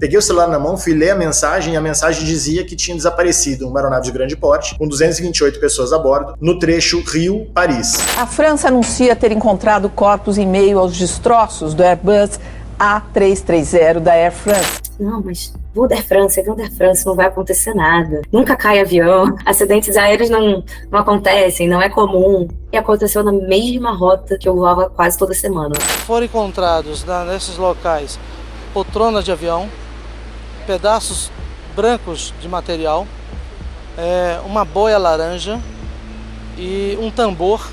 Peguei o celular na mão, fui ler a mensagem e a mensagem dizia que tinha desaparecido uma aeronave de grande porte, com 228 pessoas a bordo, no trecho Rio-Paris. A França anuncia ter encontrado corpos em meio aos destroços do Airbus A330 da Air France. Não, mas voo da Air France, avião da Air France, não vai acontecer nada. Nunca cai avião, acidentes aéreos não acontecem, não é comum. E aconteceu na mesma rota que eu voava quase toda semana. Foram encontrados nesses locais poltronas de avião, pedaços brancos de material, uma boia laranja e um tambor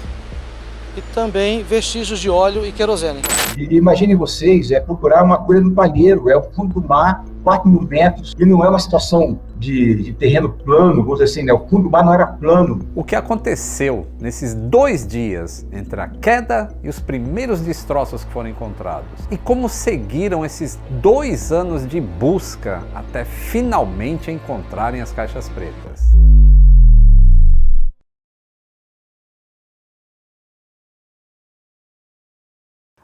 e também vestígios de óleo e querosene. Imaginem vocês, procurar uma coisa no palheiro, é o fundo do mar, 4.000 metros, e não é uma situação de terreno plano, vamos dizer assim, né? O fundo do mar não era plano. O que aconteceu nesses 2 dias entre a queda e os primeiros destroços que foram encontrados? E como seguiram esses 2 anos de busca até finalmente encontrarem as caixas pretas?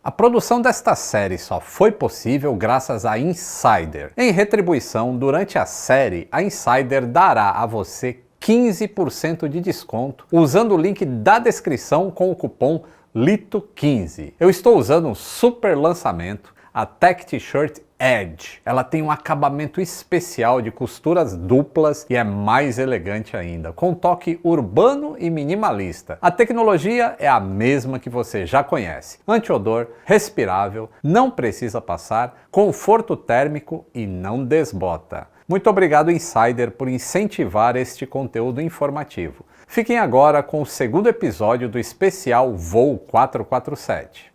A produção desta série só foi possível graças a Insider. Em retribuição, durante a série, a Insider dará a você 15% de desconto usando o link da descrição com o cupom LITO15. Eu estou usando um super lançamento, a Tech T-Shirt Edge. Ela tem um acabamento especial de costuras duplas e é mais elegante ainda, com um toque urbano e minimalista. A tecnologia é a mesma que você já conhece. Anti-odor, respirável, não precisa passar, conforto térmico e não desbota. Muito obrigado, Insider, por incentivar este conteúdo informativo. Fiquem agora com o segundo episódio do especial Voo 447.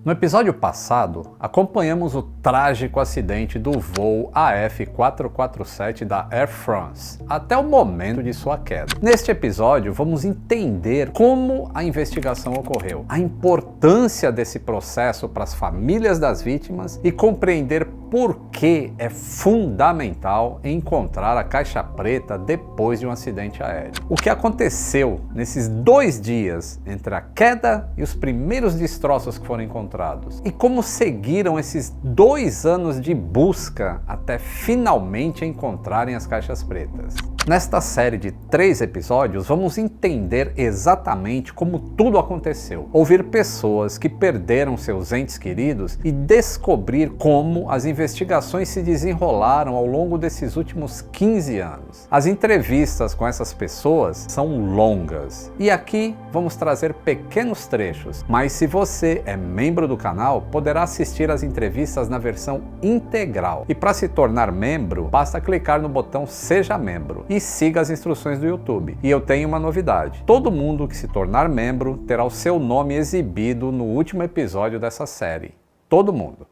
No episódio passado, acompanhamos o trágico acidente do voo AF447 da Air France, até o momento de sua queda. Neste episódio, vamos entender como a investigação ocorreu, a importância desse processo para as famílias das vítimas e compreender por que é fundamental encontrar a caixa preta depois de um acidente aéreo. O que aconteceu nesses 2 dias entre a queda e os primeiros destroços que foram encontrados? E como seguiram esses 2 anos de busca até finalmente encontrarem as caixas pretas? Nesta série de 3 episódios, vamos entender exatamente como tudo aconteceu, ouvir pessoas que perderam seus entes queridos e descobrir como as investigações se desenrolaram ao longo desses últimos 15 anos. As entrevistas com essas pessoas são longas e aqui vamos trazer pequenos trechos, mas se você é membro do canal, poderá assistir às entrevistas na versão integral. E para se tornar membro, basta clicar no botão Seja Membro e siga as instruções do YouTube. E eu tenho uma novidade: todo mundo que se tornar membro terá o seu nome exibido no último episódio dessa série. Todo mundo.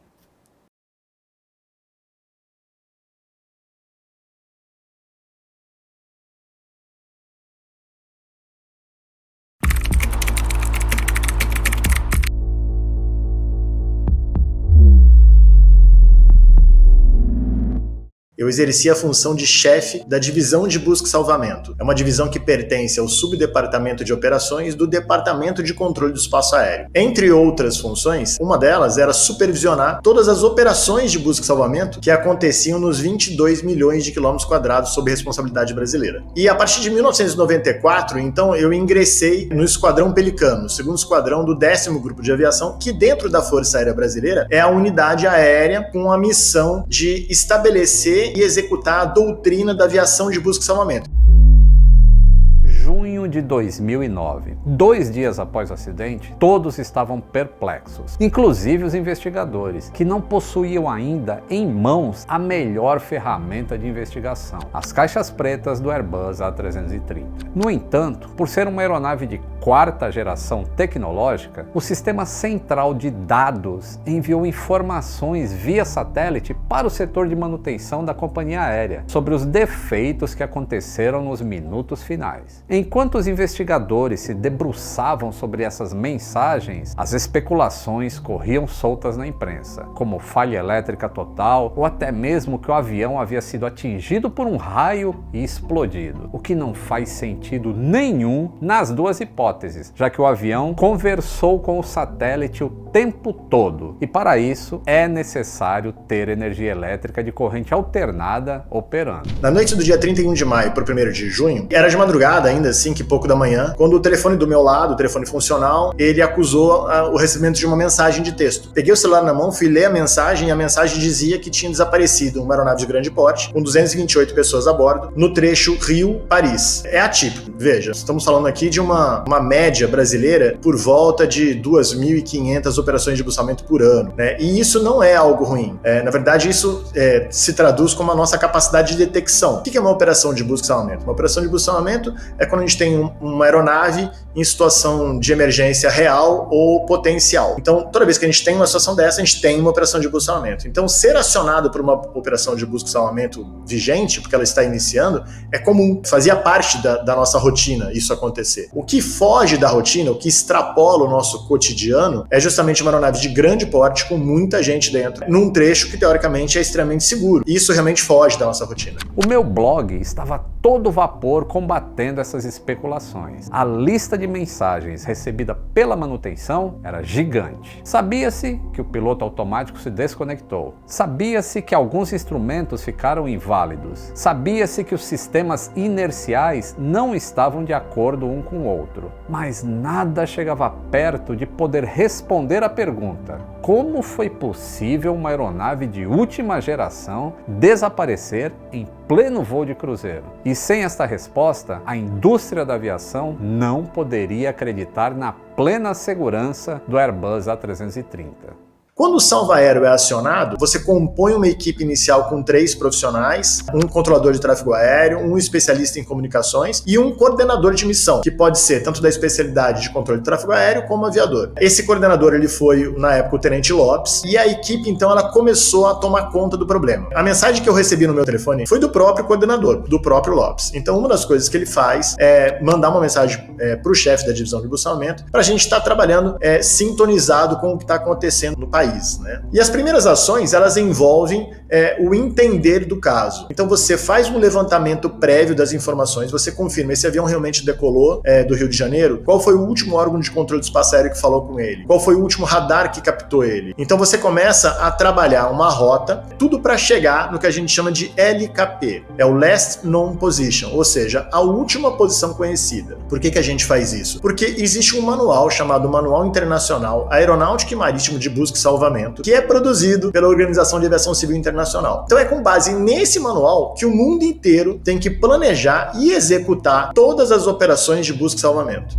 Eu exerci a função de chefe da divisão de busca e salvamento. É uma divisão que pertence ao subdepartamento de operações do Departamento de Controle do Espaço Aéreo. Entre outras funções, uma delas era supervisionar todas as operações de busca e salvamento que aconteciam nos 22 milhões de quilômetros quadrados sob responsabilidade brasileira. E a partir de 1994, então, eu ingressei no Esquadrão Pelicano, o segundo esquadrão do 10º Grupo de Aviação, que dentro da Força Aérea Brasileira é a unidade aérea com a missão de estabelecer e executar a doutrina da aviação de busca e salvamento. Junho junho de 2009. 2 dias após o acidente, todos estavam perplexos, inclusive os investigadores, que não possuíam ainda em mãos a melhor ferramenta de investigação, as caixas pretas do Airbus A330. No entanto, por ser uma aeronave de 4ª geração tecnológica, o sistema central de dados enviou informações via satélite para o setor de manutenção da companhia aérea sobre os defeitos que aconteceram nos minutos finais. Enquanto os investigadores se debruçavam sobre essas mensagens, as especulações corriam soltas na imprensa, como falha elétrica total ou até mesmo que o avião havia sido atingido por um raio e explodido, o que não faz sentido nenhum nas duas hipóteses, já que o avião conversou com o satélite o tempo todo e para isso é necessário ter energia elétrica de corrente alternada operando. Na noite do dia 31 de maio para o 1º de junho, era de madrugada ainda, 5 e pouco da manhã, quando o telefone do meu lado, o telefone funcional, ele acusou o recebimento de uma mensagem de texto. Peguei o celular na mão, fui ler a mensagem e a mensagem dizia que tinha desaparecido uma aeronave de grande porte, com 228 pessoas a bordo, no trecho Rio-Paris. É atípico. Veja, estamos falando aqui de uma média brasileira por volta de 2.500 operações de buscamento por ano, né? E isso não é algo ruim. Na verdade, isso se traduz como a nossa capacidade de detecção. O que é uma operação de busca e salvamento? Uma operação de busca e salvamento é quando a gente tem uma aeronave em situação de emergência real ou potencial. Então, toda vez que a gente tem uma situação dessa, a gente tem uma operação de busca e salvamento. Então, ser acionado por uma operação de busca e salvamento vigente, porque ela está iniciando, é comum. Fazia parte da nossa rotina isso acontecer. O que foge da rotina, o que extrapola o nosso cotidiano, é justamente uma aeronave de grande porte com muita gente dentro, num trecho que teoricamente é extremamente seguro. Isso realmente foge da nossa rotina. O meu blog estava todo vapor combatendo essas especulações. A lista de mensagens recebida pela manutenção era gigante. Sabia-se que o piloto automático se desconectou. Sabia-se que alguns instrumentos ficaram inválidos. Sabia-se que os sistemas inerciais não estavam de acordo um com o outro. Mas nada chegava perto de poder responder a pergunta: como foi possível uma aeronave de última geração desaparecer em pleno voo de cruzeiro? E sem esta resposta, a indústria da aviação não poderia acreditar na plena segurança do Airbus A330. Quando o salva-aéreo é acionado, você compõe uma equipe inicial com 3 profissionais, um controlador de tráfego aéreo, um especialista em comunicações e um coordenador de missão, que pode ser tanto da especialidade de controle de tráfego aéreo como aviador. Esse coordenador ele foi, na época, o Tenente Lopes, e a equipe, então, ela começou a tomar conta do problema. A mensagem que eu recebi no meu telefone foi do próprio coordenador, do próprio Lopes. Então, uma das coisas que ele faz é mandar uma mensagem para o chefe da divisão de buscamento para a gente estar trabalhando sintonizado com o que está acontecendo no país. Né? E as primeiras ações, elas envolvem o entender do caso. Então você faz um levantamento prévio das informações, você confirma, esse avião realmente decolou do Rio de Janeiro? Qual foi o último órgão de controle do espaço aéreo que falou com ele? Qual foi o último radar que captou ele? Então você começa a trabalhar uma rota, tudo para chegar no que a gente chama de LKP, é o Last Known Position, ou seja, a última posição conhecida. Por que a gente faz isso? Porque existe um manual chamado Manual Internacional Aeronáutico e Marítimo de Busca e Salvamento, que é produzido pela Organização de Aviação Civil Internacional. Então é com base nesse manual que o mundo inteiro tem que planejar e executar todas as operações de busca e salvamento.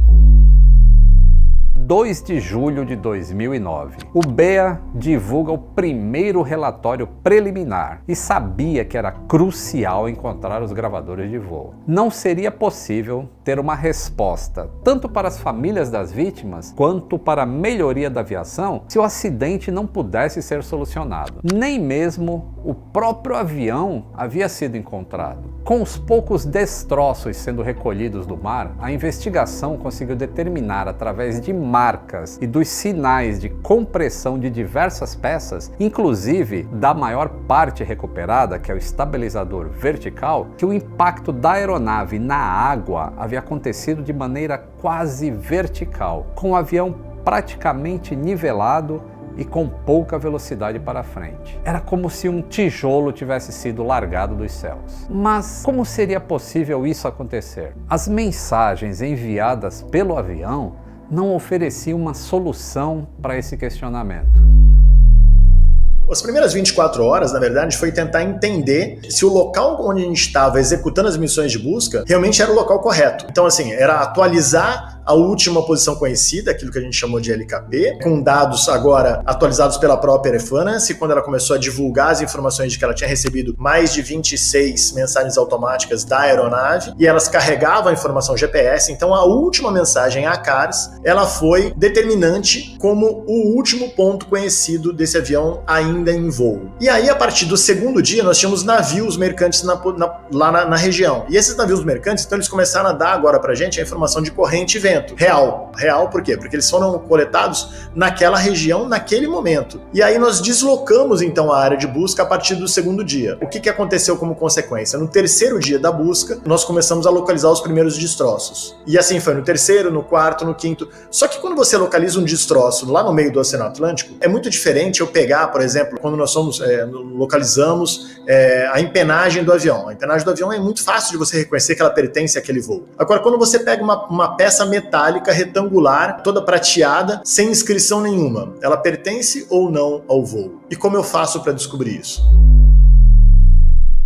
2 de julho de 2009. O BEA divulga o primeiro relatório preliminar e sabia que era crucial encontrar os gravadores de voo. Não seria possível ter uma resposta tanto para as famílias das vítimas quanto para a melhoria da aviação se o acidente não pudesse ser solucionado. Nem mesmo o próprio avião havia sido encontrado. Com os poucos destroços sendo recolhidos do mar, a investigação conseguiu determinar através de marcas e dos sinais de compressão de diversas peças, inclusive da maior parte recuperada, que é o estabilizador vertical, que o impacto da aeronave na água havia acontecido de maneira quase vertical, com o avião praticamente nivelado e com pouca velocidade para frente. Era como se um tijolo tivesse sido largado dos céus. Mas como seria possível isso acontecer? As mensagens enviadas pelo avião não ofereciam uma solução para esse questionamento. As primeiras 24 horas, na verdade, foi tentar entender se o local onde a gente estava executando as missões de busca realmente era o local correto. Então, assim, era atualizar a última posição conhecida, aquilo que a gente chamou de LKP, com dados agora atualizados pela própria Air France, quando ela começou a divulgar as informações de que ela tinha recebido mais de 26 mensagens automáticas da aeronave, e elas carregavam a informação GPS. Então, a última mensagem à CARS, ela foi determinante como o último ponto conhecido desse avião ainda em voo. E aí, a partir do segundo dia, nós tínhamos navios mercantes lá na região. E esses navios mercantes, então, eles começaram a dar agora pra gente a informação de corrente e vento. Real. Real por quê? Porque eles foram coletados naquela região, naquele momento. E aí nós deslocamos, então, a área de busca a partir do segundo dia. O que aconteceu como consequência? No terceiro dia da busca, nós começamos a localizar os primeiros destroços. E assim foi no terceiro, no quarto, no quinto. Só que quando você localiza um destroço lá no meio do Oceano Atlântico, é muito diferente eu pegar, por exemplo, quando nós localizamos a empenagem do avião. A empenagem do avião é muito fácil de você reconhecer que ela pertence àquele voo. Agora, quando você pega uma peça metálica, retangular, toda prateada, sem inscrição nenhuma, ela pertence ou não ao voo? E como eu faço para descobrir isso?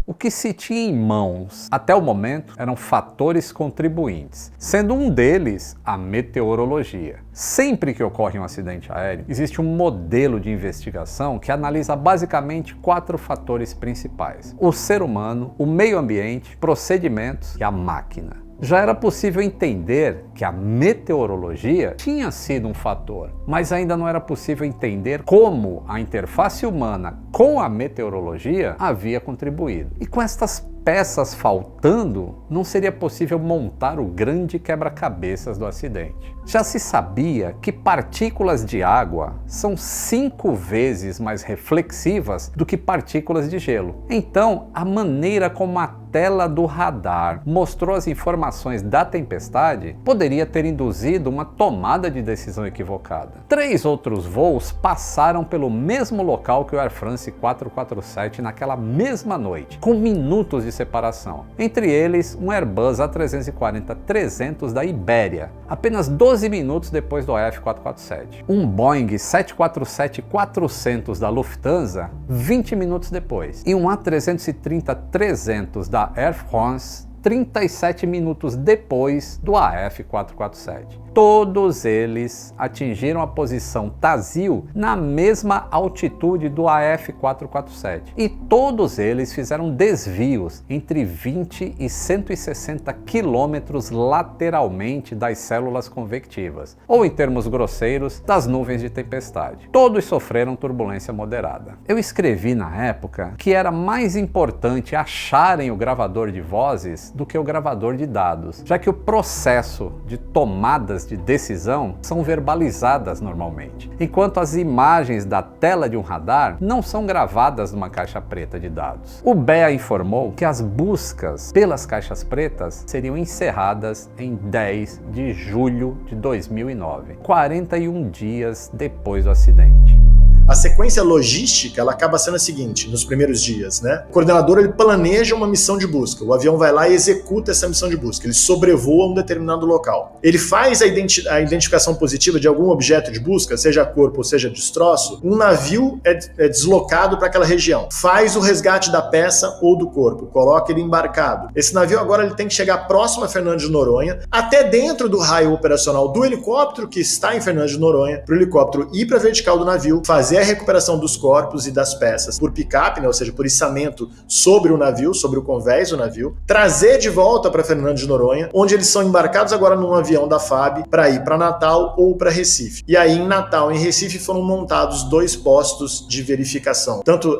O que se tinha em mãos até o momento eram fatores contribuintes, sendo um deles a meteorologia. Sempre que ocorre um acidente aéreo, existe um modelo de investigação que analisa basicamente 4 fatores principais: o ser humano, o meio ambiente, procedimentos e a máquina. Já era possível entender que a meteorologia tinha sido um fator, mas ainda não era possível entender como a interface humana com a meteorologia havia contribuído. E com estas peças faltando, não seria possível montar o grande quebra-cabeças do acidente. Já se sabia que partículas de água são 5 vezes mais reflexivas do que partículas de gelo. Então, a maneira como a tela do radar mostrou as informações da tempestade poderia ter induzido uma tomada de decisão equivocada. 3 outros voos passaram pelo mesmo local que o Air France 447 naquela mesma noite, com minutos de separação. Entre eles, um Airbus A340-300 da Ibéria, apenas 12 minutos depois do AF447. Um Boeing 747-400 da Lufthansa, 20 minutos depois. E um A330-300 da Air France, 37 minutos depois do AF447. Todos eles atingiram a posição Tazil na mesma altitude do AF447 e todos eles fizeram desvios entre 20 e 160 quilômetros lateralmente das células convectivas, ou em termos grosseiros, das nuvens de tempestade. Todos sofreram turbulência moderada. Eu escrevi na época que era mais importante acharem o gravador de vozes do que o gravador de dados, já que o processo de tomadas de decisão são verbalizadas normalmente, enquanto as imagens da tela de um radar não são gravadas numa caixa preta de dados. O BEA informou que as buscas pelas caixas pretas seriam encerradas em 10 de julho de 2009, 41 dias depois do acidente. A sequência logística, ela acaba sendo a seguinte, nos primeiros dias, né? O coordenador, ele planeja uma missão de busca. O avião vai lá e executa essa missão de busca. Ele sobrevoa um determinado local. Ele faz a identificação positiva de algum objeto de busca, seja corpo ou seja destroço. Um navio é deslocado para aquela região. Faz o resgate da peça ou do corpo. Coloca ele embarcado. Esse navio agora ele tem que chegar próximo a Fernando de Noronha, até dentro do raio operacional do helicóptero que está em Fernando de Noronha, para o helicóptero ir para a vertical do navio, fazer a recuperação dos corpos e das peças por picape, né, ou seja, por içamento sobre o navio, sobre o convés do navio, trazer de volta para Fernando de Noronha, onde eles são embarcados agora num avião da FAB para ir para Natal ou para Recife. E aí em Natal e em Recife foram montados 2 postos de verificação, tanto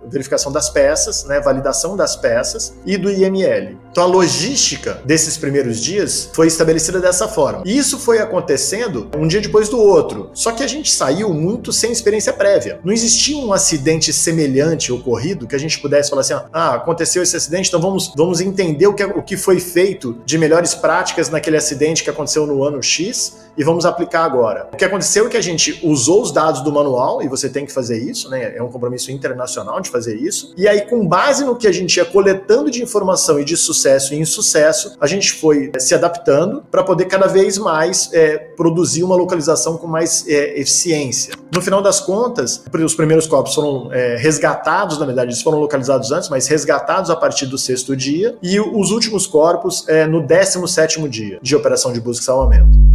verificação das peças, né, validação das peças e do IML. Então a logística desses primeiros dias foi estabelecida dessa forma. E isso foi acontecendo um dia depois do outro. Só que a gente saiu muito sem experiência prévia. Não existia um acidente semelhante ocorrido que a gente pudesse falar assim, aconteceu esse acidente, então vamos entender o que foi feito de melhores práticas naquele acidente que aconteceu no ano X e vamos aplicar agora. O que aconteceu é que a gente usou os dados do manual, e você tem que fazer isso, né? É um compromisso internacional de fazer isso, e aí com base no que a gente ia coletando de informação e de sucesso e insucesso, a gente foi se adaptando para poder cada vez mais produzir uma localização com mais eficiência. No final das contas, os primeiros corpos foram resgatados, na verdade eles foram localizados antes, mas resgatados a partir do 6º dia, e os últimos corpos no 17º dia de operação de busca e salvamento.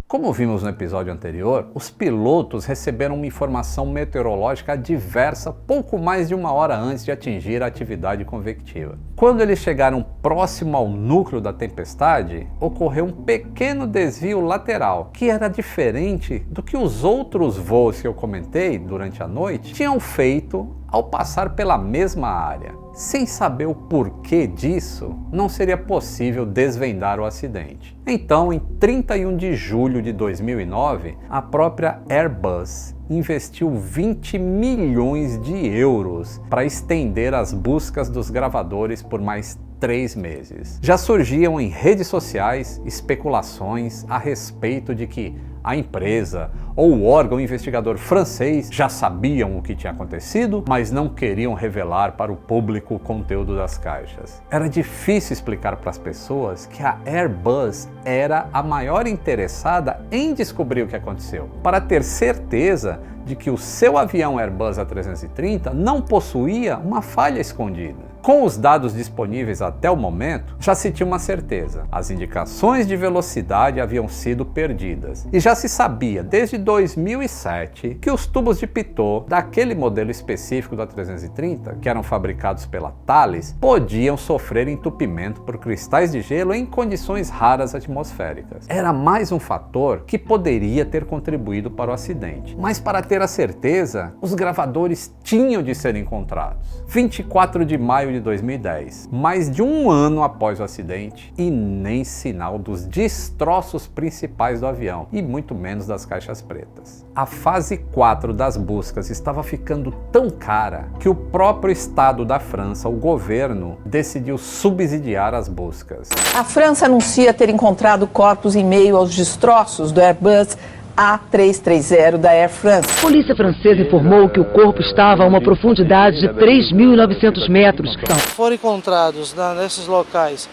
Como vimos no episódio anterior, os pilotos receberam uma informação meteorológica adversa pouco mais de 1 hora antes de atingir a atividade convectiva. Quando eles chegaram próximo ao núcleo da tempestade, ocorreu um pequeno desvio lateral, que era diferente do que os outros voos que eu comentei durante a noite tinham feito ao passar pela mesma área. Sem saber o porquê disso, não seria possível desvendar o acidente. Então, em 31 de julho de 2009, a própria Airbus investiu 20 milhões de euros para estender as buscas dos gravadores por mais 3 meses. Já surgiam em redes sociais especulações a respeito de que a empresa ou o órgão investigador francês já sabiam o que tinha acontecido, mas não queriam revelar para o público o conteúdo das caixas. Era difícil explicar para as pessoas que a Airbus era a maior interessada em descobrir o que aconteceu, para ter certeza de que o seu avião Airbus A330 não possuía uma falha escondida. Com os dados disponíveis até o momento, já se tinha uma certeza: as indicações de velocidade haviam sido perdidas. E já se sabia desde 2007 que os tubos de pitot daquele modelo específico da A330, que eram fabricados pela Thales, podiam sofrer entupimento por cristais de gelo em condições raras atmosféricas. Era mais um fator que poderia ter contribuído para o acidente. Mas para ter a certeza, os gravadores tinham de ser encontrados. 24 de maio de 2010, mais de 1 ano após o acidente, e nem sinal dos destroços principais do avião, e muito menos das caixas pretas. A fase 4 das buscas estava ficando tão cara que o próprio Estado da França, o governo, decidiu subsidiar as buscas. A França anuncia ter encontrado corpos em meio aos destroços do Airbus A330 da Air France. A polícia francesa informou que o corpo estava a uma profundidade de 3.900 metros. Foram encontrados nesses locais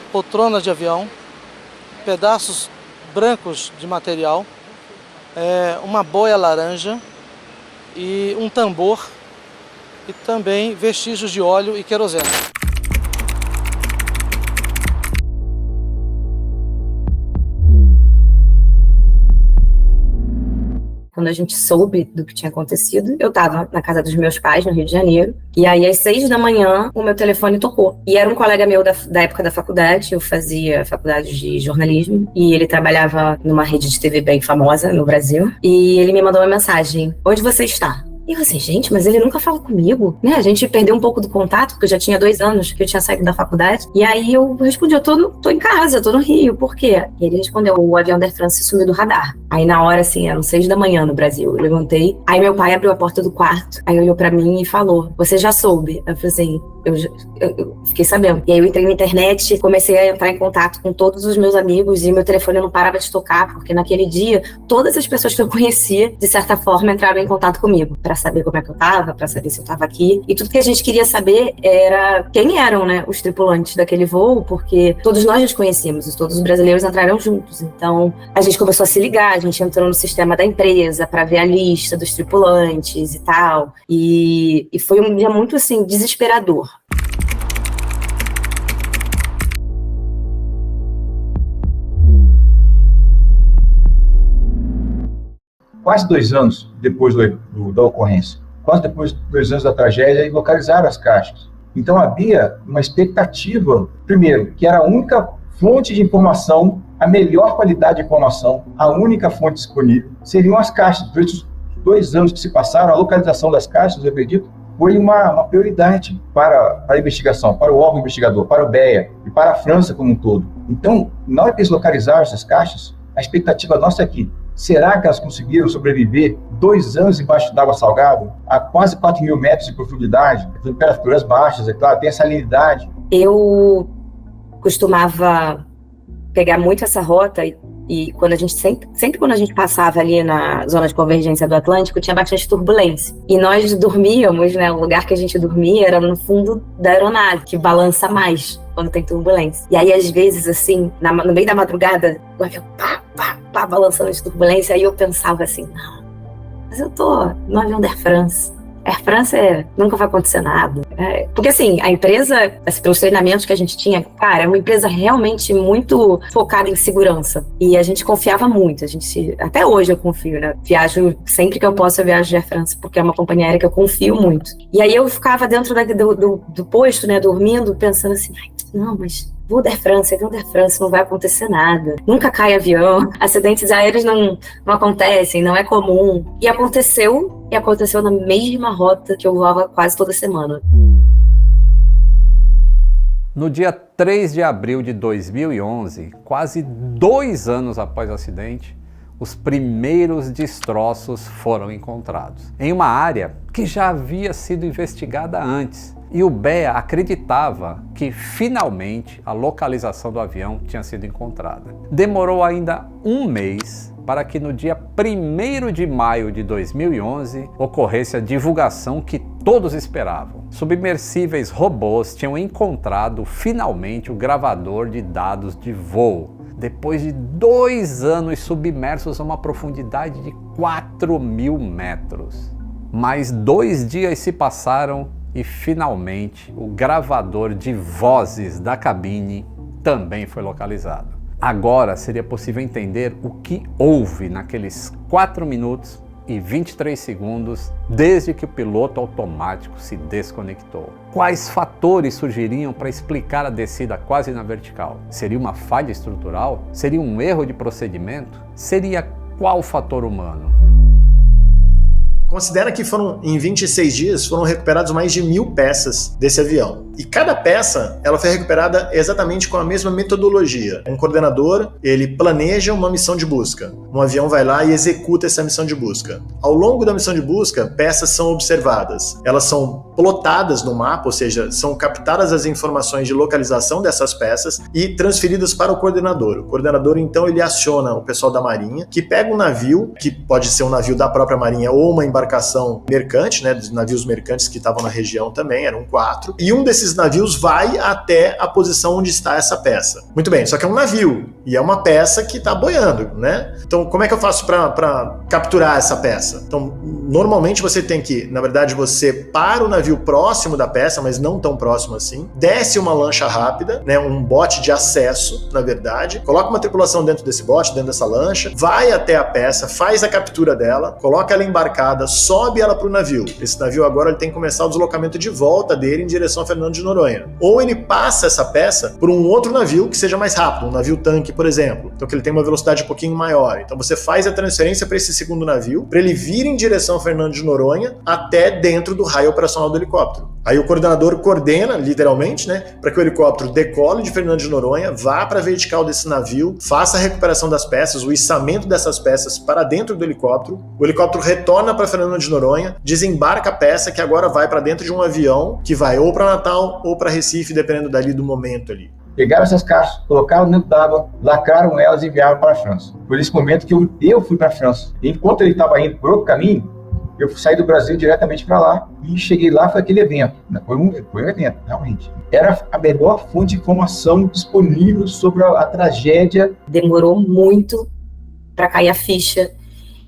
poltronas de avião, pedaços brancos de material, uma boia laranja e um tambor, e também vestígios de óleo e querosene. Quando a gente soube do que tinha acontecido, eu estava na casa dos meus pais, no Rio de Janeiro, e aí às 6 da manhã o meu telefone tocou. E era um colega meu da época da faculdade, eu fazia faculdade de jornalismo, e ele trabalhava numa rede de TV bem famosa no Brasil, e ele me mandou uma mensagem: onde você está? E eu assim, gente, mas ele nunca fala comigo, né? A gente perdeu um pouco do contato, porque eu já tinha 2 anos que eu tinha saído da faculdade. E aí eu respondi, eu tô em casa, tô no Rio, por quê? E ele respondeu, o avião da Air France sumiu do radar. Aí na hora, assim, eram 6 da manhã no Brasil, eu levantei, aí meu pai abriu a porta do quarto, aí olhou pra mim e falou, você já soube? Eu falei assim, eu fiquei sabendo. E aí eu entrei na internet, comecei a entrar em contato com todos os meus amigos e meu telefone não parava de tocar, porque naquele dia, todas as pessoas que eu conhecia, de certa forma, entraram em contato comigo, pra saber como é que eu tava, pra saber se eu tava aqui. E tudo que a gente queria saber era quem eram, né, os tripulantes daquele voo, porque todos nós nos conhecíamos, todos os brasileiros entraram juntos. Então, a gente começou a se ligar, a gente entrou no sistema da empresa pra ver a lista dos tripulantes e tal. E foi um dia muito, assim, desesperador. Quase 2 anos depois da ocorrência, quase depois de 2 anos da tragédia, e localizaram as caixas. Então havia uma expectativa, primeiro, que era a única fonte de informação, a melhor qualidade de informação, a única fonte disponível, seriam as caixas. Durante os 2 anos que se passaram, a localização das caixas, eu acredito, foi uma prioridade para a investigação, para o órgão investigador, para o BEA e para a França como um todo. Então, na hora que eles localizaram essas caixas, a expectativa nossa é que será que elas conseguiram sobreviver 2 anos embaixo d'água salgada, a quase 4.000 metros de profundidade, temperaturas baixas, é claro, tem a salinidade? Eu costumava pegar muito essa rota e quando a gente sempre quando a gente passava ali na zona de convergência do Atlântico, tinha bastante turbulência. E nós dormíamos, né? O lugar que a gente dormia era no fundo da aeronave, que balança mais quando tem turbulência. E aí, às vezes, assim, no meio da madrugada, o avião balançando de turbulência, aí eu pensava assim, não, mas eu tô no avião da Air France. Air France nunca vai acontecer nada. Porque assim, a empresa, pelos treinamentos que a gente tinha, cara, é uma empresa realmente muito focada em segurança. E a gente confiava muito. Até hoje eu confio, né? Viajo, sempre que eu posso, eu viajo de Air France, porque é uma companhia aérea que eu confio muito. E aí eu ficava dentro do posto, né, dormindo, pensando assim, não, mas voo da Air France, não vai acontecer nada. Nunca cai avião, acidentes aéreos não acontecem, não é comum. E aconteceu na mesma rota que eu voava quase toda semana. No dia 3 de abril de 2011, quase 2 anos após o acidente, os primeiros destroços foram encontrados, em uma área que já havia sido investigada antes. E o BEA acreditava que finalmente a localização do avião tinha sido encontrada. Demorou ainda um mês para que no dia 1º de maio de 2011 ocorresse a divulgação que todos esperavam. Submersíveis robôs tinham encontrado finalmente o gravador de dados de voo, depois de 2 anos submersos a uma profundidade de 4.000 metros. Mais 2 dias se passaram e finalmente o gravador de vozes da cabine também foi localizado. Agora seria possível entender o que houve naqueles 4 minutos e 23 segundos desde que o piloto automático se desconectou. Quais fatores surgiriam para explicar a descida quase na vertical? Seria uma falha estrutural? Seria um erro de procedimento? Seria qual fator humano? Considera que em 26 dias foram recuperados mais de 1.000 peças desse avião. E cada peça, ela foi recuperada exatamente com a mesma metodologia. Um coordenador, ele planeja uma missão de busca. Um avião vai lá e executa essa missão de busca. Ao longo da missão de busca, peças são observadas. Elas são plotadas no mapa, ou seja, são captadas as informações de localização dessas peças e transferidas para o coordenador. O coordenador, então, ele aciona o pessoal da Marinha, que pega um navio, que pode ser um navio da própria Marinha ou uma embarcação mercante, né, dos navios mercantes que estavam na região também, eram 4, e um desses navios vai até a posição onde está essa peça. Muito bem, só que é um navio, e é uma peça que está boiando, né? Então, como é que eu faço para capturar essa peça? Então, normalmente você tem que, na verdade, você para o navio próximo da peça, mas não tão próximo assim, desce uma lancha rápida, né, um bote de acesso, na verdade, coloca uma tripulação dentro desse bote, dentro dessa lancha, vai até a peça, faz a captura dela, coloca ela embarcada, sobe ela para o navio. Esse navio agora ele tem que começar o deslocamento de volta dele em direção a Fernando de Noronha. Ou ele passa essa peça por um outro navio que seja mais rápido, um navio tanque, por exemplo. Então que ele tem uma velocidade um pouquinho maior. Então você faz a transferência para esse segundo navio, para ele vir em direção a Fernando de Noronha até dentro do raio operacional do helicóptero. Aí o coordenador coordena, literalmente, né, para que o helicóptero decole de Fernando de Noronha, vá para a vertical desse navio, faça a recuperação das peças, o içamento dessas peças para dentro do helicóptero. O helicóptero retorna para Fernando de Noronha, desembarca a peça que agora vai para dentro de um avião que vai ou para Natal ou para Recife, dependendo dali do momento ali. Pegaram essas caixas, colocaram dentro d'água, lacraram elas e enviaram para a França. Foi nesse momento que eu fui para a França. Enquanto ele estava indo por outro caminho, eu saí do Brasil diretamente para lá e cheguei lá, foi aquele evento. Foi um evento, realmente. Era a melhor fonte de informação disponível sobre a tragédia. Demorou muito para cair a ficha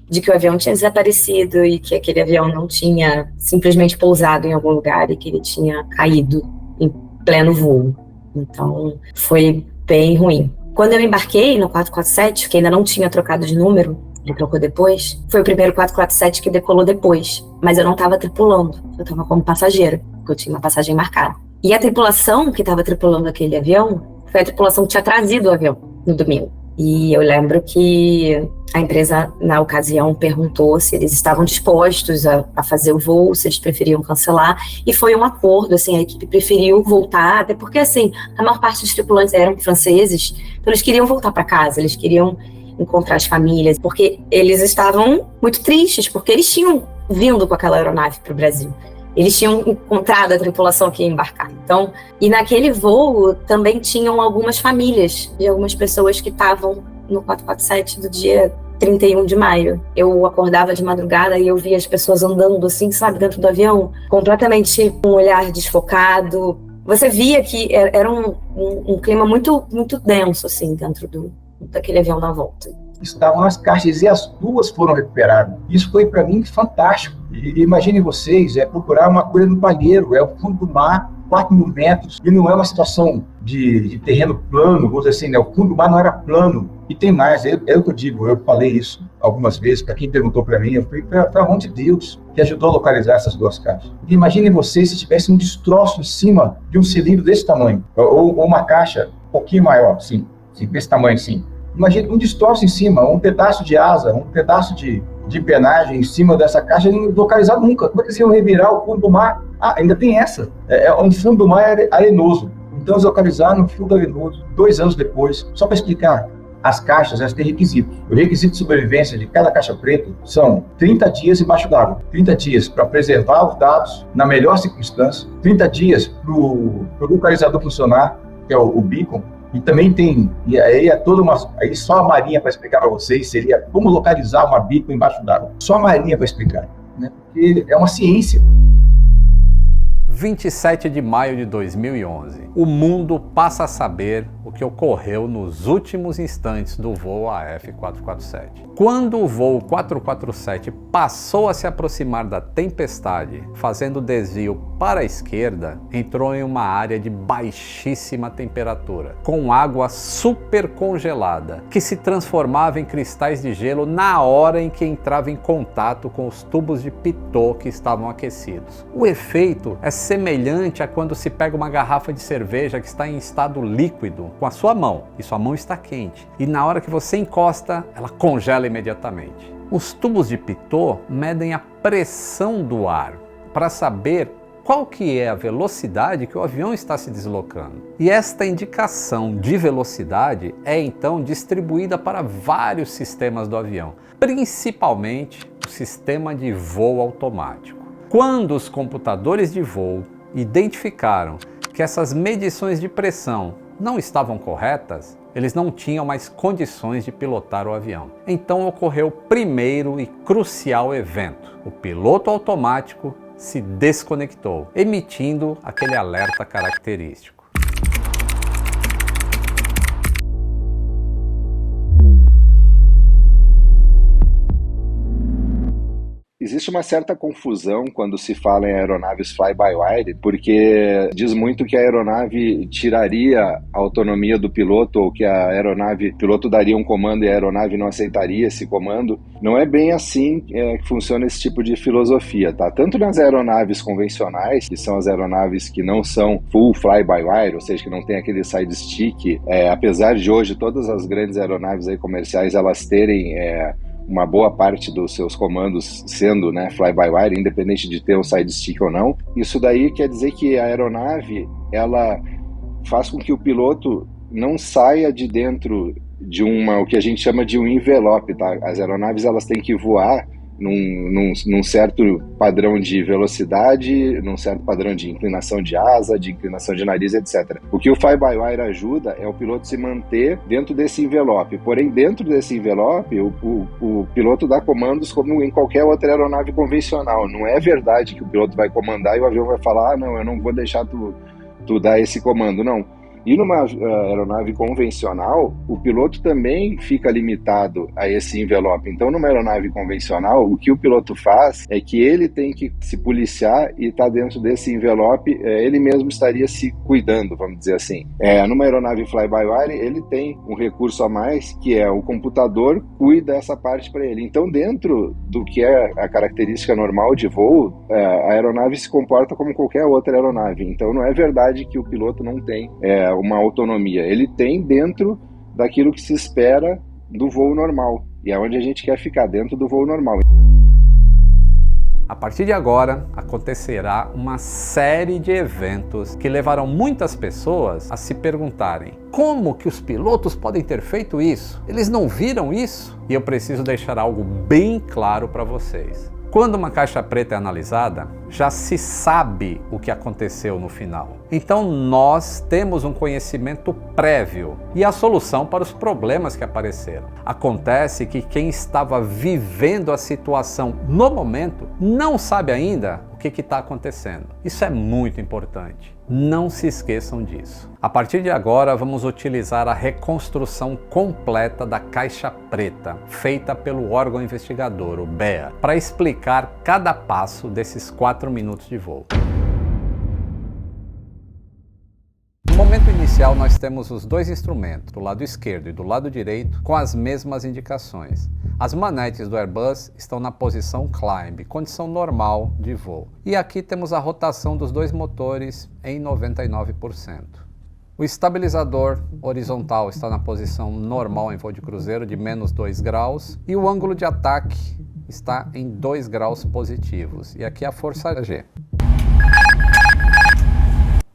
de que o avião tinha desaparecido e que aquele avião não tinha simplesmente pousado em algum lugar e que ele tinha caído em pleno voo. Então, foi bem ruim. Quando eu embarquei no 447, que ainda não tinha trocado de número, ele trocou depois, foi o primeiro 447 que decolou depois, mas eu não estava tripulando, eu estava como passageira, porque eu tinha uma passagem marcada. E a tripulação que estava tripulando aquele avião foi a tripulação que tinha trazido o avião no domingo. E eu lembro que a empresa, na ocasião, perguntou se eles estavam dispostos a fazer o voo, se eles preferiam cancelar, e foi um acordo, assim, a equipe preferiu voltar, até porque, assim, a maior parte dos tripulantes eram franceses, então eles queriam voltar para casa, eles queriam encontrar as famílias, porque eles estavam muito tristes, porque eles tinham vindo com aquela aeronave para o Brasil. Eles tinham encontrado a tripulação que ia embarcar. Então, e naquele voo também tinham algumas famílias de algumas pessoas que estavam no 447 do dia 31 de maio. Eu acordava de madrugada e eu via as pessoas andando assim, sabe, dentro do avião, completamente com um olhar desfocado. Você via que era um clima muito, muito denso, assim, dentro daquele avião na volta. estavam as caixas e as 2 foram recuperadas. Isso foi para mim fantástico. E imaginem vocês, procurar uma coisa no palheiro, é o fundo do mar, 4 mil metros, e não é uma situação de terreno plano, vamos dizer assim, né? O fundo do mar não era plano. E tem mais, é o que eu digo, eu falei isso algumas vezes, para quem perguntou para mim, eu falei, foi a mão de Deus que ajudou a localizar essas 2 caixas. E imaginem vocês se tivesse um destroço em cima de um cilindro desse tamanho, ou uma caixa um pouquinho maior, assim, desse tamanho assim. Imagina um destroço em cima, um pedaço de asa, um pedaço de penagem em cima dessa caixa, não localizado nunca. Como é que eles iam revirar o fundo do mar? Ah, ainda tem essa. É um fundo do mar arenoso. Então eles localizaram no fundo arenoso, 2 anos depois. Só para explicar, as caixas, elas têm requisitos. O requisito de sobrevivência de cada caixa preta são 30 dias embaixo d'água. 30 dias para preservar os dados na melhor circunstância. 30 dias para o localizador funcionar, que é o beacon. E também tem, e aí aí só a Marinha para explicar para vocês, seria como localizar uma beacon embaixo d'água. Só a Marinha para explicar, né? Porque é uma ciência. 27 de maio de 2011. O mundo passa a saber o que ocorreu nos últimos instantes do voo AF447. Quando o voo 447 passou a se aproximar da tempestade, fazendo desvio para a esquerda, entrou em uma área de baixíssima temperatura, com água super congelada, que se transformava em cristais de gelo na hora em que entrava em contato com os tubos de pitot que estavam aquecidos. O efeito é semelhante a quando se pega uma garrafa de cerveja que está em estado líquido com a sua mão, e sua mão está quente, e na hora que você encosta, ela congela imediatamente. Os tubos de pitot medem a pressão do ar para saber qual que é a velocidade que o avião está se deslocando. E esta indicação de velocidade é então distribuída para vários sistemas do avião, principalmente o sistema de voo automático. Quando os computadores de voo identificaram que essas medições de pressão não estavam corretas, eles não tinham mais condições de pilotar o avião. Então ocorreu o primeiro e crucial evento. O piloto automático se desconectou, emitindo aquele alerta característico. Existe uma certa confusão quando se fala em aeronaves fly-by-wire, porque diz muito que a aeronave tiraria a autonomia do piloto, ou que o piloto daria um comando e a aeronave não aceitaria esse comando. Não é bem assim que funciona esse tipo de filosofia, tá? Tanto nas aeronaves convencionais, que são as aeronaves que não são full fly-by-wire, ou seja, que não tem aquele side stick, apesar de hoje todas as grandes aeronaves aí comerciais elas terem uma boa parte dos seus comandos sendo, né, fly-by-wire, independente de ter um side stick ou não. Isso daí quer dizer que a aeronave, ela faz com que o piloto não saia de dentro de o que a gente chama de um envelope, tá? As aeronaves, elas têm que voar num certo padrão de velocidade, num certo padrão de inclinação de asa, de inclinação de nariz, etc. O que o fly-by-wire ajuda é o piloto se manter dentro desse envelope. Porém, dentro desse envelope, o piloto dá comandos como em qualquer outra aeronave convencional. Não é verdade que o piloto vai comandar e o avião vai falar, não, eu não vou deixar tu dar esse comando, não. E numa aeronave convencional, o piloto também fica limitado a esse envelope. Então, numa aeronave convencional, o que o piloto faz é que ele tem que se policiar e estar dentro desse envelope, ele mesmo estaria se cuidando, vamos dizer assim. Numa aeronave fly-by-wire, ele tem um recurso a mais, que é o computador cuida essa parte para ele. Então, dentro do que é a característica normal de voo, a aeronave se comporta como qualquer outra aeronave. Então, não é verdade que o piloto não tem uma autonomia. Ele tem dentro daquilo que se espera do voo normal. E é onde a gente quer ficar, dentro do voo normal. A partir de agora, acontecerá uma série de eventos que levarão muitas pessoas a se perguntarem: como que os pilotos podem ter feito isso? Eles não viram isso? E eu preciso deixar algo bem claro para vocês. Quando uma caixa preta é analisada, já se sabe o que aconteceu no final. Então nós temos um conhecimento prévio e a solução para os problemas que apareceram. Acontece que quem estava vivendo a situação no momento não sabe ainda o que está acontecendo. Isso é muito importante. Não se esqueçam disso. A partir de agora, vamos utilizar a reconstrução completa da caixa preta, feita pelo órgão investigador, o BEA, para explicar cada passo desses 4 minutos de voo. No momento inicial, nós temos os dois instrumentos, do lado esquerdo e do lado direito, com as mesmas indicações. As manetes do Airbus estão na posição climb, condição normal de voo. E aqui temos a rotação dos dois motores em 99%. O estabilizador horizontal está na posição normal em voo de cruzeiro de menos 2 graus e o ângulo de ataque está em 2 graus positivos. E aqui a força G.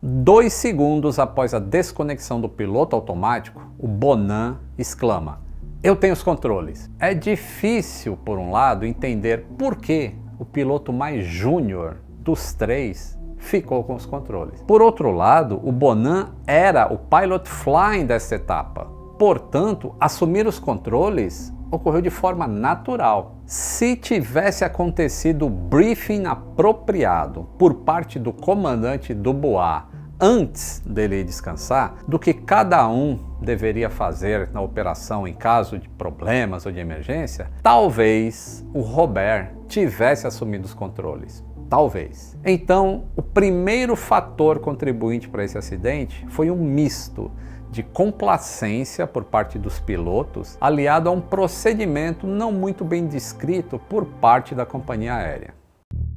2 segundos após a desconexão do piloto automático, o Bonan exclama: "Eu tenho os controles." É difícil, por um lado, entender por que o piloto mais júnior dos 3 ficou com os controles. Por outro lado, o Bonan era o pilot flying dessa etapa. Portanto, assumir os controles ocorreu de forma natural. Se tivesse acontecido o briefing apropriado por parte do comandante do BOA antes dele descansar, do que cada um deveria fazer na operação em caso de problemas ou de emergência, talvez o Robert tivesse assumido os controles. Talvez. Então, o primeiro fator contribuinte para esse acidente foi um misto de complacência por parte dos pilotos, aliado a um procedimento não muito bem descrito por parte da companhia aérea.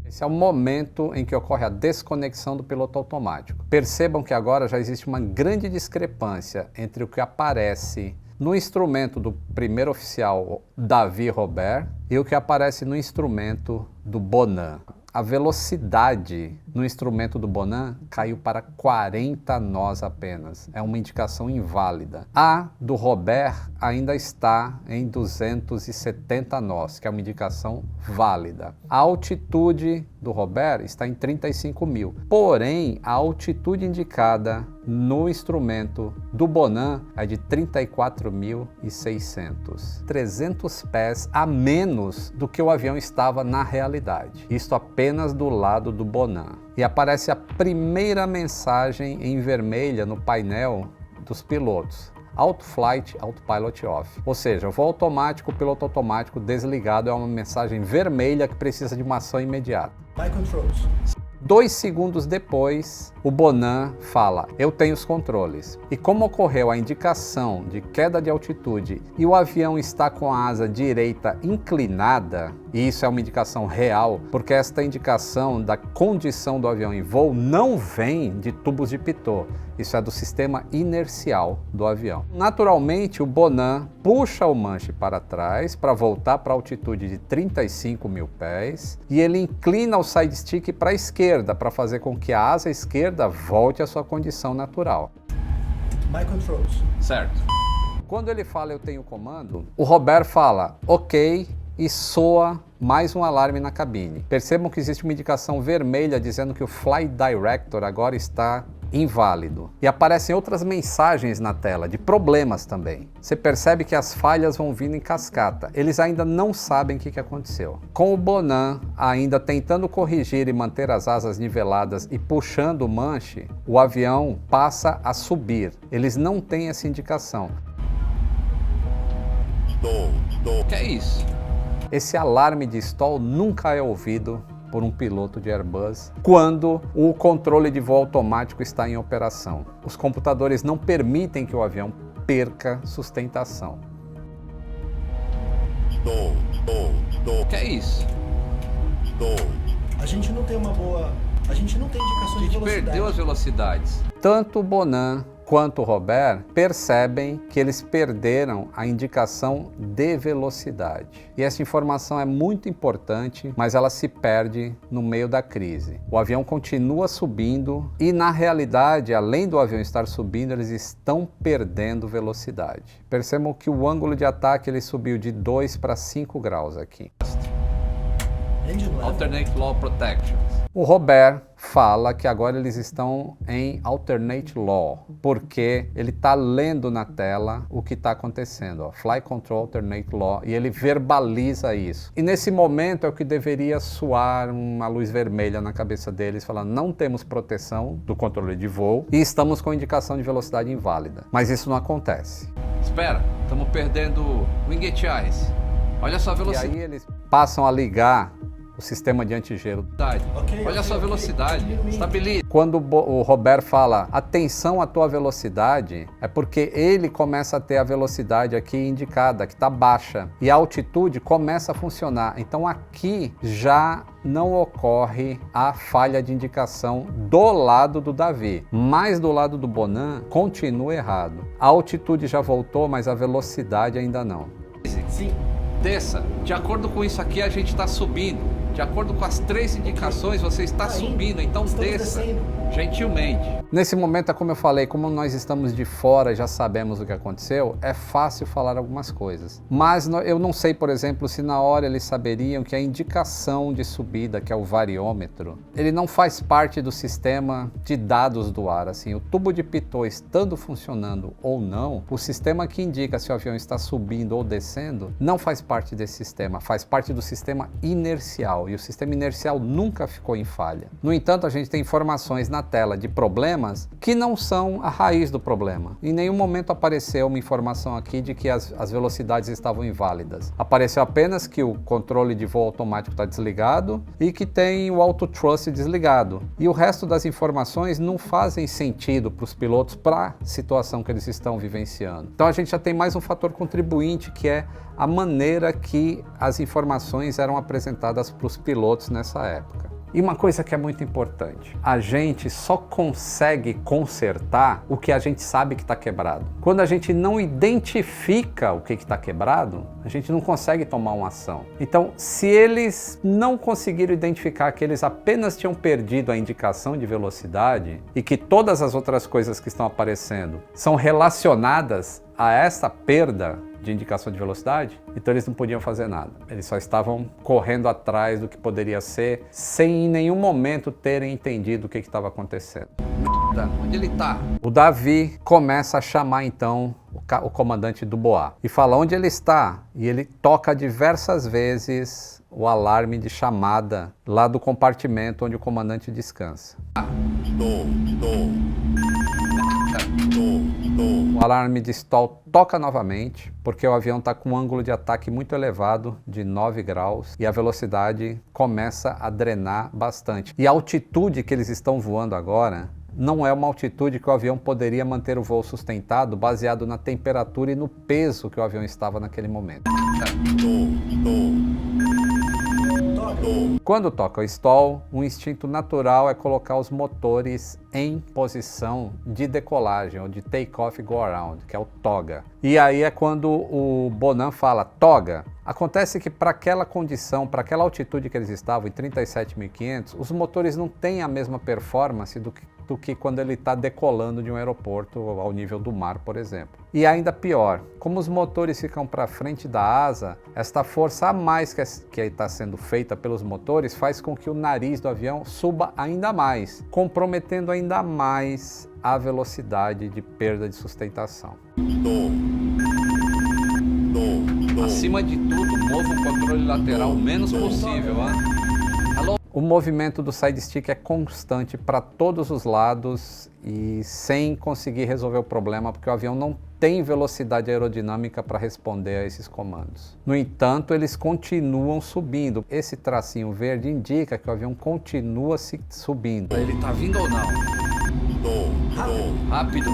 Esse é o momento em que ocorre a desconexão do piloto automático. Percebam que agora já existe uma grande discrepância entre o que aparece no instrumento do primeiro oficial Davi Robert e o que aparece no instrumento do Bonan. A velocidade no instrumento do Bonan caiu para 40 nós apenas. É uma indicação inválida. A do Robert ainda está em 270 nós, que é uma indicação válida. A altitude do Robert está em 35.000. Porém, a altitude indicada no instrumento do Bonan é de 34.600. 300 pés a menos do que o avião estava na realidade. Isto apenas do lado do Bonan. E aparece a primeira mensagem em vermelha no painel dos pilotos: Auto Flight, Autopilot Off. Ou seja, voo automático, piloto automático desligado, é uma mensagem vermelha que precisa de uma ação imediata. My controls. 2 segundos depois, o Bonan fala: "Eu tenho os controles." E como ocorreu a indicação de queda de altitude e o avião está com a asa direita inclinada, e isso é uma indicação real, porque esta indicação da condição do avião em voo não vem de tubos de pitot, isso é do sistema inercial do avião. Naturalmente, o Bonan puxa o manche para trás para voltar para a altitude de 35.000 pés e ele inclina o side stick para a esquerda para fazer com que a asa esquerda volte à sua condição natural. My controls. Certo. Quando ele fala "eu tenho comando", o Robert fala "ok" e soa mais um alarme na cabine. Percebam que existe uma indicação vermelha dizendo que o Flight Director agora está inválido. E aparecem outras mensagens na tela, de problemas também. Você percebe que as falhas vão vindo em cascata. Eles ainda não sabem o que aconteceu. Com o Bonan ainda tentando corrigir e manter as asas niveladas e puxando o manche, o avião passa a subir. Eles não têm essa indicação. O que é isso? Esse alarme de stall nunca é ouvido por um piloto de Airbus quando o controle de voo automático está em operação. Os computadores não permitem que o avião perca sustentação. O que é isso? A gente não tem uma boa... A gente não tem indicações de velocidade. Perdeu as velocidades. Tanto o Bonan quanto o Robert percebem que eles perderam a indicação de velocidade. E essa informação é muito importante, mas ela se perde no meio da crise. O avião continua subindo e, na realidade, além do avião estar subindo, eles estão perdendo velocidade. Percebam que o ângulo de ataque ele subiu de 2 para 5 graus aqui. Alternate Low Protection. O Robert fala que agora eles estão em alternate law, porque ele está lendo na tela o que está acontecendo, ó, Flight Control Alternate Law, e ele verbaliza isso. E nesse momento é o que deveria soar uma luz vermelha na cabeça deles, falando: não temos proteção do controle de voo e estamos com indicação de velocidade inválida. Mas isso não acontece. Espera, estamos perdendo Wingate Eyes. Olha só a velocidade. E aí eles passam a ligar o sistema de antigelo. Olha só a velocidade, estabiliza. Quando o Robert fala atenção à tua velocidade, é porque ele começa a ter a velocidade aqui indicada, que está baixa, e a altitude começa a funcionar. Então aqui já não ocorre a falha de indicação do lado do Davi, mas do lado do Bonan continua errado. A altitude já voltou, mas a velocidade ainda não. Sim. Desça. De acordo com isso aqui, a gente está subindo. De acordo com as 3 indicações, você está subindo, então desça, gentilmente. Nesse momento, é como eu falei, como nós estamos de fora e já sabemos o que aconteceu, é fácil falar algumas coisas. Mas eu não sei, por exemplo, se na hora eles saberiam que a indicação de subida, que é o variômetro, ele não faz parte do sistema de dados do ar. Assim, o tubo de pitot estando funcionando ou não, o sistema que indica se o avião está subindo ou descendo, não faz parte desse sistema, faz parte do sistema inercial. E o sistema inercial nunca ficou em falha. No entanto, a gente tem informações na tela de problemas que não são a raiz do problema. Em nenhum momento apareceu uma informação aqui de que as velocidades estavam inválidas. Apareceu apenas que o controle de voo automático está desligado e que tem o auto thrust desligado. E o resto das informações não fazem sentido para os pilotos, para a situação que eles estão vivenciando. Então a gente já tem mais um fator contribuinte, que é a maneira que as informações eram apresentadas para os pilotos nessa época. E uma coisa que é muito importante, a gente só consegue consertar o que a gente sabe que está quebrado. Quando a gente não identifica o que está quebrado, a gente não consegue tomar uma ação. Então, se eles não conseguiram identificar que eles apenas tinham perdido a indicação de velocidade e que todas as outras coisas que estão aparecendo são relacionadas a essa perda de indicação de velocidade, então eles não podiam fazer nada. Eles só estavam correndo atrás do que poderia ser, sem em nenhum momento terem entendido o que estava acontecendo. Onde ele está? O Davi começa a chamar então o comandante do BOA e fala onde ele está, e ele toca diversas vezes o alarme de chamada lá do compartimento onde o comandante descansa. O alarme de stall toca novamente, porque o avião está com um ângulo de ataque muito elevado, de 9 graus, e a velocidade começa a drenar bastante. E a altitude que eles estão voando agora não é uma altitude que o avião poderia manter o voo sustentado, baseado na temperatura e no peso que o avião estava naquele momento. Quando toca o stall, um instinto natural é colocar os motores em posição de decolagem, ou de take-off go around, que é o TOGA. E aí é quando o Bonan fala TOGA. Acontece que para aquela condição, para aquela altitude que eles estavam, em 37.500, os motores não têm a mesma performance do que quando ele está decolando de um aeroporto ao nível do mar, por exemplo. E ainda pior, como os motores ficam para frente da asa, esta força a mais que está sendo feita pelos motores faz com que o nariz do avião suba ainda mais, comprometendo ainda mais a velocidade de perda de sustentação. Acima de tudo, mova o controle lateral o menos possível, O movimento do side stick é constante para todos os lados e sem conseguir resolver o problema, porque o avião não tem velocidade aerodinâmica para responder a esses comandos. No entanto, eles continuam subindo. Esse tracinho verde indica que o avião continua se subindo. Ele está vindo ou não? Rápido.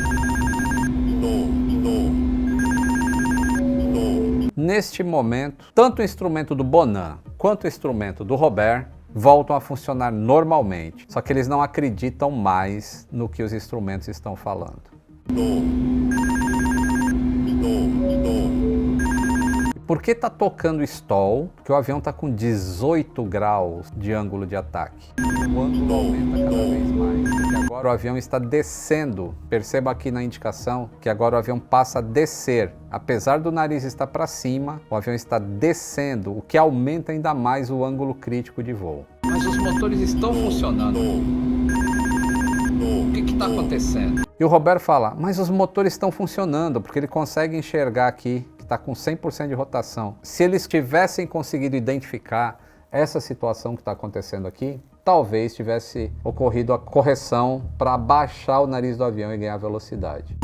Neste momento, tanto o instrumento do Bonan quanto o instrumento do Robert voltam a funcionar normalmente, só que eles não acreditam mais no que os instrumentos estão falando. Por que está tocando stall? Porque o avião está com 18 graus de ângulo de ataque. O ângulo aumenta cada vez mais, porque agora o avião está descendo. Perceba aqui na indicação que agora o avião passa a descer. Apesar do nariz estar para cima, o avião está descendo, o que aumenta ainda mais o ângulo crítico de voo. Mas os motores estão funcionando. O que está acontecendo? E o Robert fala, mas os motores estão funcionando, porque ele consegue enxergar aqui que está com 100% de rotação. Se eles tivessem conseguido identificar essa situação que está acontecendo aqui, talvez tivesse ocorrido a correção para baixar o nariz do avião e ganhar velocidade.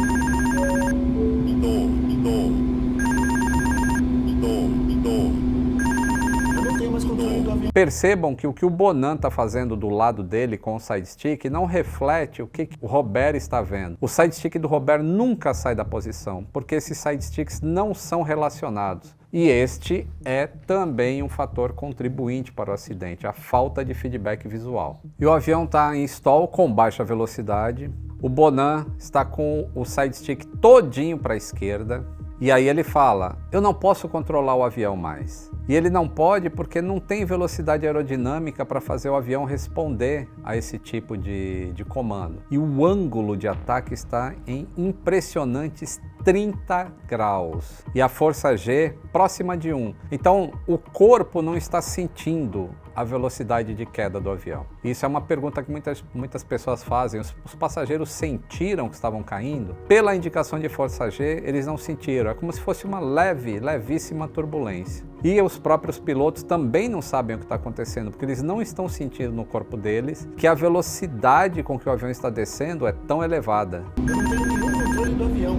Percebam que o que o Bonan está fazendo do lado dele com o side stick não reflete o que o Robert está vendo. O side stick do Robert nunca sai da posição, porque esses side sticks não são relacionados. E este é também um fator contribuinte para o acidente, a falta de feedback visual. E o avião está em stall com baixa velocidade. O Bonan está com o side stick todinho para a esquerda. E aí ele fala, eu não posso controlar o avião mais. E ele não pode porque não tem velocidade aerodinâmica para fazer o avião responder a esse tipo de comando. E o ângulo de ataque está em impressionantes 30 graus. E a força G próxima de 1. Então o corpo não está sentindo a velocidade de queda do avião. Isso é uma pergunta que muitas pessoas fazem. Os passageiros sentiram que estavam caindo? Pela indicação de força G, eles não sentiram. É como se fosse uma levíssima turbulência. E os próprios pilotos também não sabem o que está acontecendo, porque eles não estão sentindo no corpo deles que a velocidade com que o avião está descendo é tão elevada. Eu não tenho nenhum controle do avião.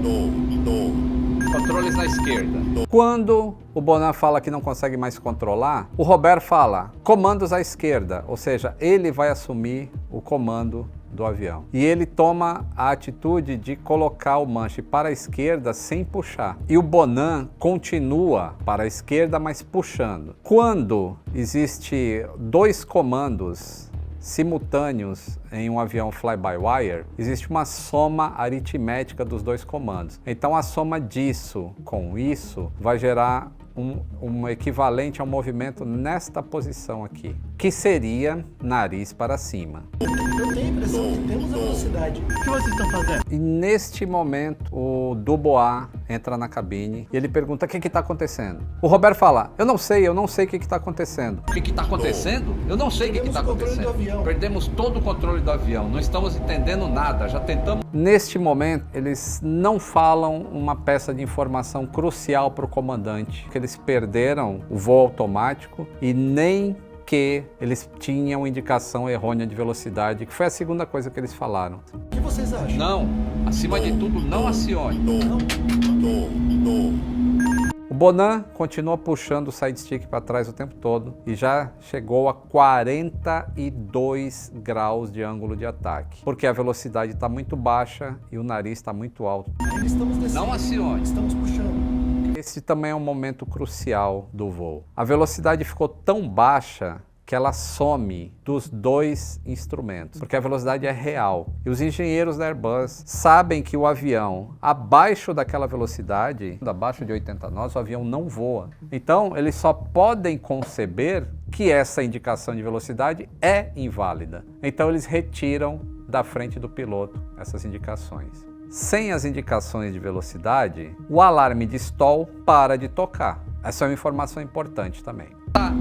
Controles na esquerda. Quando o Bonan fala que não consegue mais controlar, o Robert fala comandos à esquerda, ou seja, ele vai assumir o comando do avião. E ele toma a atitude de colocar o manche para a esquerda sem puxar. E o Bonan continua para a esquerda, mas puxando. Quando existe dois comandos simultâneos em um avião fly-by-wire, existe uma soma aritmética dos dois comandos. Então a soma disso com isso vai gerar um equivalente ao movimento nesta posição aqui, que seria nariz para cima. Eu tenho a impressão que temos a velocidade. O que vocês estão fazendo? E neste momento, o Dubois entra na cabine e ele pergunta o que está acontecendo. O Robert fala, eu não sei o que está acontecendo. O que está acontecendo? Eu não sei o que está acontecendo. Perdemos todo o controle do avião, não estamos entendendo nada, já tentamos... Neste momento, eles não falam uma peça de informação crucial para o comandante, que eles perderam o voo automático e nem que eles tinham indicação errônea de velocidade, que foi a segunda coisa que eles falaram. O que vocês acham? Não, acima de tudo, não acione. O Bonan continua puxando o side stick para trás o tempo todo e já chegou a 42 graus de ângulo de ataque, porque a velocidade está muito baixa e o nariz está muito alto. Estamos descendo. Não acione. Estamos puxando. Esse também é um momento crucial do voo. A velocidade ficou tão baixa que ela some dos dois instrumentos, porque a velocidade é real. E os engenheiros da Airbus sabem que o avião, abaixo daquela velocidade, abaixo de 80 nós, o avião não voa. Então, eles só podem conceber que essa indicação de velocidade é inválida. Então, eles retiram da frente do piloto essas indicações. Sem as indicações de velocidade, o alarme de stall para de tocar. Essa é uma informação importante também. Tá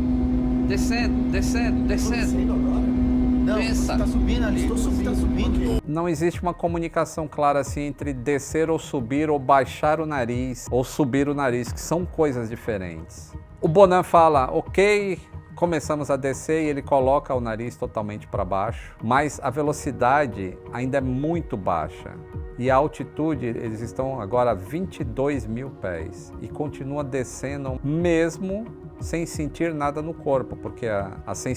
descendo. Descendo agora? Não, Desça. tá subindo ali. Estou subindo. Tá subindo. Não existe uma comunicação clara assim entre descer ou subir, ou baixar o nariz, ou subir o nariz, que são coisas diferentes. O Bonan fala, ok, começamos a descer, e ele coloca o nariz totalmente para baixo, mas a velocidade ainda é muito baixa. E a altitude, eles estão agora a 22 mil pés e continua descendo mesmo sem sentir nada no corpo, porque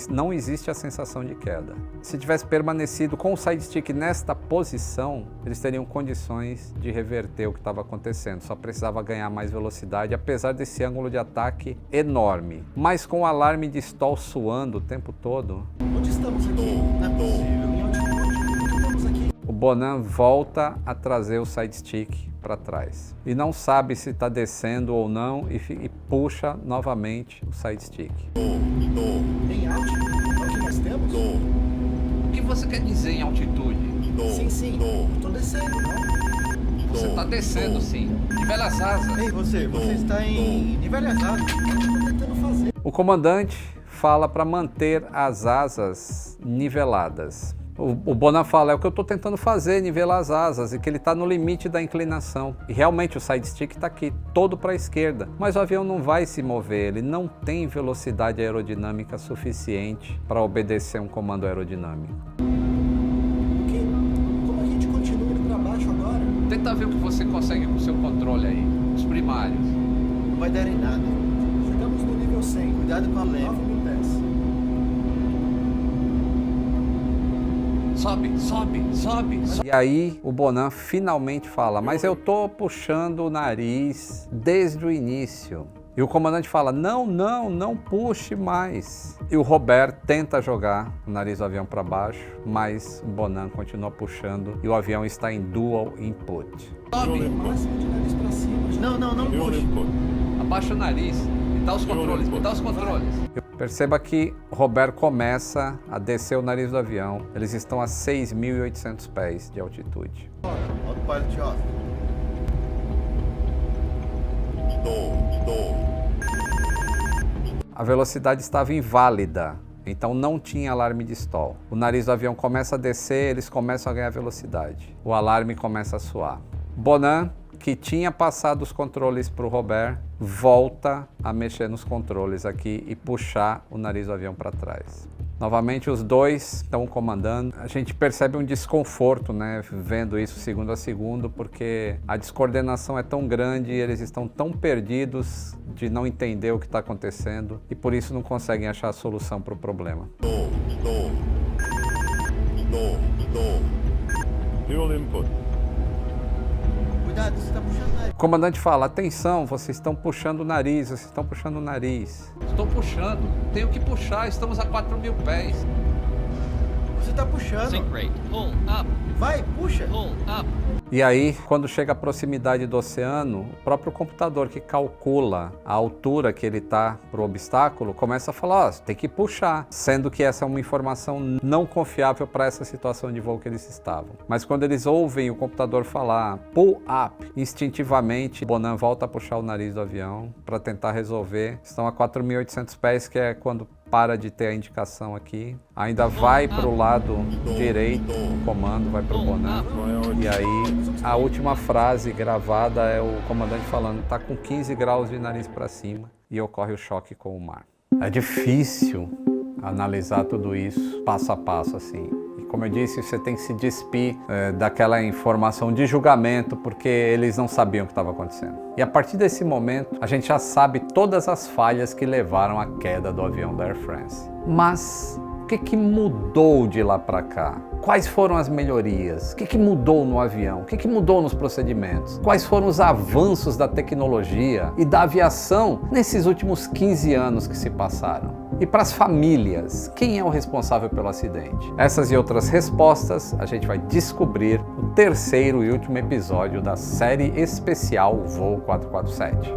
não existe a sensação de queda. Se tivesse permanecido com o side stick nesta posição, eles teriam condições de reverter o que estava acontecendo. Só precisava ganhar mais velocidade, apesar desse ângulo de ataque enorme. Mas com o alarme de stall suando o tempo todo... Onde estamos aqui? Não é possível. Em altitude. Estamos aqui. O Bonan volta a trazer o side stick para trás. E não sabe se está descendo ou não e puxa novamente o side stick. Em altitude? É o que nós temos? O que você quer dizer em altitude? Sim. Estou descendo, não? Você está descendo, sim. Nivela as asas. Ei, você está em nivela as asas. O que eu estou tentando fazer? O comandante fala para manter as asas niveladas. O Bonan fala, é o que eu estou tentando fazer, nivelar as asas, e que ele está no limite da inclinação. E realmente o side stick está aqui, todo para a esquerda. Mas o avião não vai se mover, ele não tem velocidade aerodinâmica suficiente para obedecer um comando aerodinâmico. Como a gente continua indo para baixo agora? Tenta ver o que você consegue com o seu controle aí, os primários. Não vai dar em nada. Chegamos no nível 100, cuidado com a leve. 9.000 pés. Sobe, sobe, sobe. E aí o Bonan finalmente fala, mas eu tô puxando o nariz desde o início. E o comandante fala, não puxe mais. E o Robert tenta jogar o nariz do avião para baixo, mas o Bonan continua puxando e o avião está em dual input. Sobe. Não puxe. Abaixa o nariz. Me dá os controles, me dá os controles. Perceba que Robert começa a descer o nariz do avião. Eles estão a 6.800 pés de altitude. Autopilot off. A velocidade estava inválida, então não tinha alarme de stall. O nariz do avião começa a descer, eles começam a ganhar velocidade. O alarme começa a soar. Bonan, que tinha passado os controles para o Robert, volta a mexer nos controles aqui e puxar o nariz do avião para trás. Novamente os dois estão comandando. A gente percebe um desconforto, né, vendo isso segundo a segundo, porque a descoordenação é tão grande e eles estão tão perdidos de não entender o que está acontecendo e por isso não conseguem achar a solução para o problema. Cuidado, você está puxando o nariz. O comandante fala, atenção, vocês estão puxando o nariz, vocês estão puxando o nariz. Estou puxando, tenho que puxar, estamos a 4.000 pés. Você está puxando. Sync rate, pull up, Vai, puxa. pull up. E aí, quando chega à proximidade do oceano, o próprio computador que calcula a altura que ele está para o obstáculo, começa a falar, ó, tem que puxar, sendo que essa é uma informação não confiável para essa situação de voo que eles estavam. Mas quando eles ouvem o computador falar pull up, instintivamente, Bonan volta a puxar o nariz do avião para tentar resolver. Estão a 4.800 pés, que é quando para de ter a indicação aqui. Ainda vai para o lado direito, o comando vai para o Bonan. E aí, a última frase gravada é o comandante falando, tá com 15 graus de nariz para cima e ocorre o choque com o mar. É difícil analisar tudo isso passo a passo assim. E como eu disse, você tem que se despir daquela informação de julgamento, porque eles não sabiam o que estava acontecendo. E a partir desse momento, a gente já sabe todas as falhas que levaram à queda do avião da Air France. Mas o que mudou de lá para cá? Quais foram as melhorias? O que mudou no avião? O que mudou nos procedimentos? Quais foram os avanços da tecnologia e da aviação nesses últimos 15 anos que se passaram? E para as famílias, quem é o responsável pelo acidente? Essas e outras respostas a gente vai descobrir no terceiro e último episódio da série especial Voo 447.